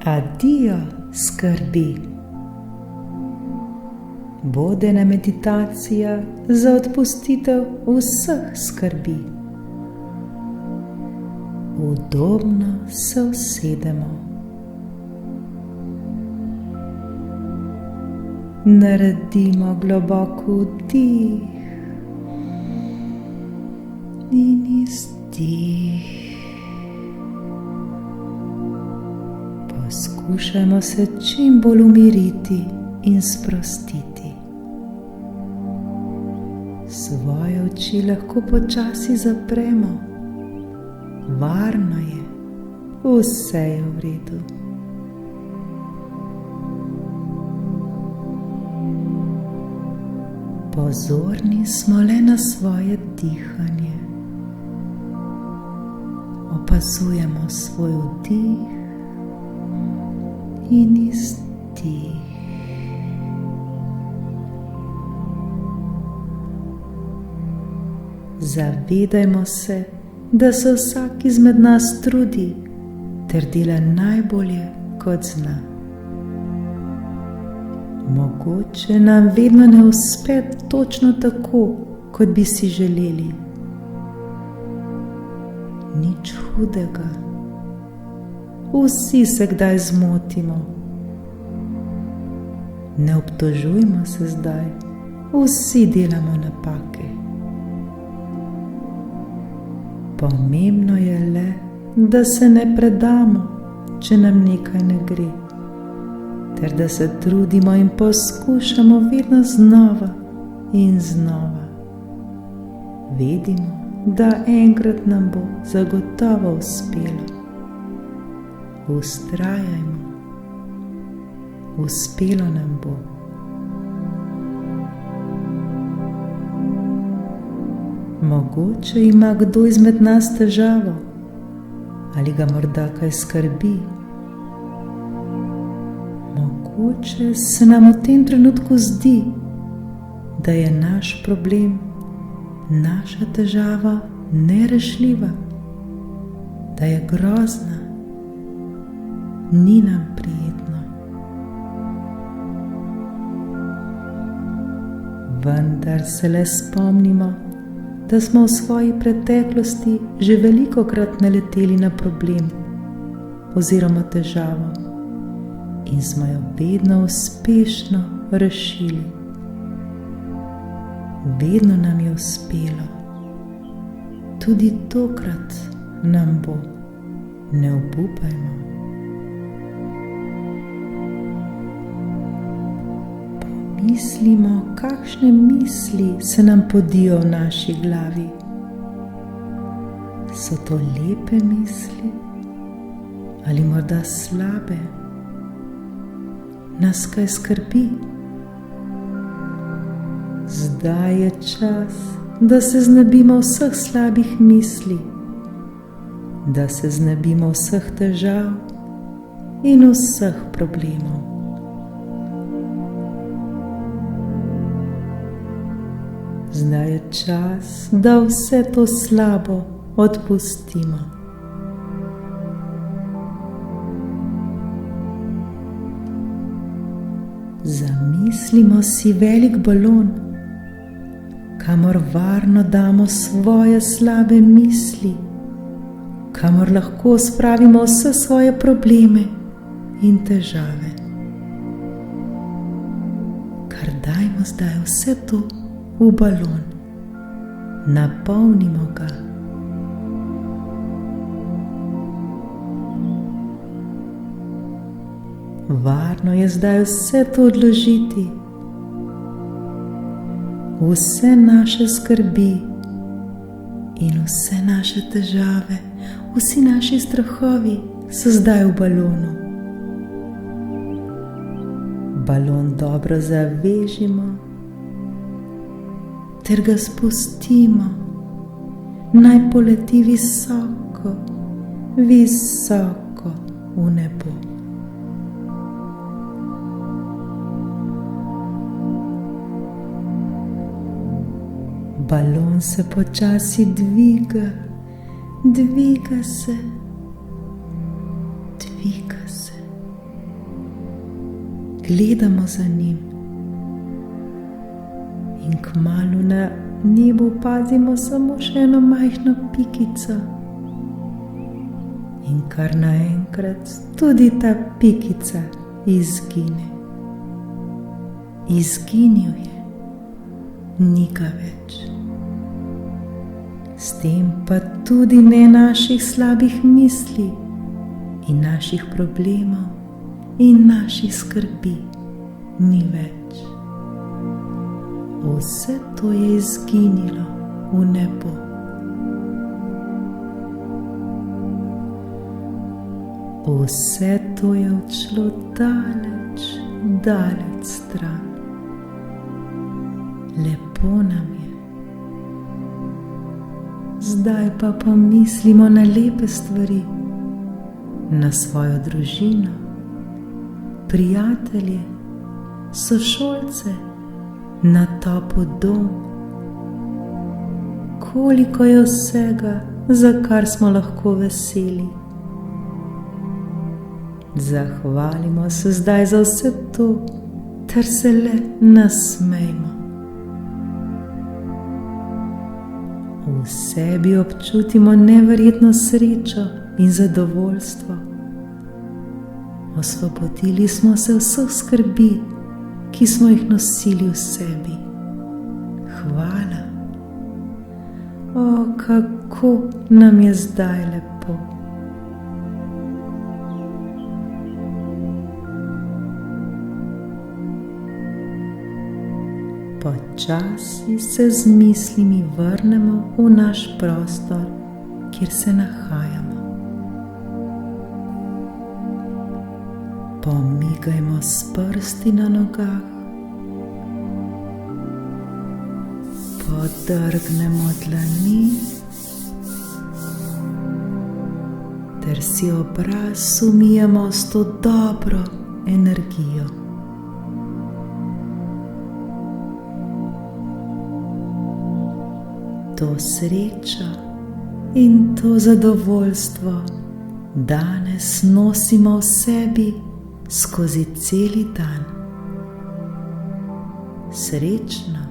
Adijo skrbi. Vodena meditacija za odpustitev vseh skrbi. Udobno se usedemo. Naredimo globok vdih in izdih. Poskušajmo se čim bolj umiriti in sprostiti. Svoje oči lahko počasi zapremo. Varno je, vse je v redu. Pozorni smo le na svoje dihanje. Opazujemo svoj vdih in izdih. Zavedajmo se, da se vsak izmed nas trudi ter dela najbolje, kot zna. Mogoče nam vedno ne uspe točno tako, kot bi si želeli. Nič hudega. Vsi se kdaj zmotimo. Ne obtožujmo se zdaj, vsi delamo napake. Pomembno je le, da se ne predamo, če nam nekaj ne gre, ter da se trudimo in poskušamo vedno znova in znova. Vedimo, da enkrat nam bo zagotovo uspelo. Vztrajajmo, uspelo nam bo. Mogoče ima kdo izmed nas težavo ali ga morda kaj skrbi. Mogoče se nam v tem trenutku zdi, da je naš problem, naša težava nerešljiva, da je grozna, ni nam prijetno. Vendar se le spomnimo, da smo v svoji preteklosti že velikokrat naleteli na problem oziroma težavo in smo jo vedno uspešno rešili. Vedno nam je uspelo. Tudi tokrat nam bo. Ne obupajmo. Mislimo, kakšne misli se nam podijo v naši glavi. So to lepe misli ali morda slabe? Nas kaj skrbi? Zdaj je čas, da se znebimo vseh slabih misli, da se znebimo vseh težav in vseh problemov. Zdaj je čas, da vse to slabo odpustimo. Zamislimo si velik balon, kamor varno damo svoje slabe misli, kamor lahko spravimo vse svoje probleme in težave. Kar dajmo zdaj vse to v balon, napolnimo ga. Varno je zdaj vse to odložiti. Vse naše skrbi in vse naše težave, vsi naši strahovi so zdaj v balonu. Balon dobro zavežimo ter ga spustimo, naj poleti visoko, visoko v nebo. Balon se počasi dviga, dviga se, dviga se. gledamo za njim in kmalu na nebu opazimo samo še eno majhno pikico. In kar naenkrat tudi ta pikica izgine. Izginil je, ni ga več. S tem pa tudi ne naših slabih misli in naših problemov in naših skrbi ni več. Vse to je izginilo v nebo. Vse to je odšlo daleč, daleč stran. Lepo nam je. Zdaj pa pomislimo na lepe stvari, na svojo družino, prijatelje, sošolce, na topel dom. Koliko je vsega, za kar smo lahko veseli. Zahvalimo se zdaj za vse to, ter se le nasmejmo. V sebi občutimo neverjetno srečo in zadovoljstvo. Osvobodili smo se vseh skrbi, ki smo jih nosili v sebi. Hvala. O, kako nam je zdaj lepo. Počasi se z mislimi vrnemo v naš prostor, kjer se nahajamo. Pomigajmo s prsti na nogah, podrgnemo dlani ter si obraz umijemo s to dobro energijo. To srečo in to zadovoljstvo danes nosimo v sebi skozi celi dan. Srečno!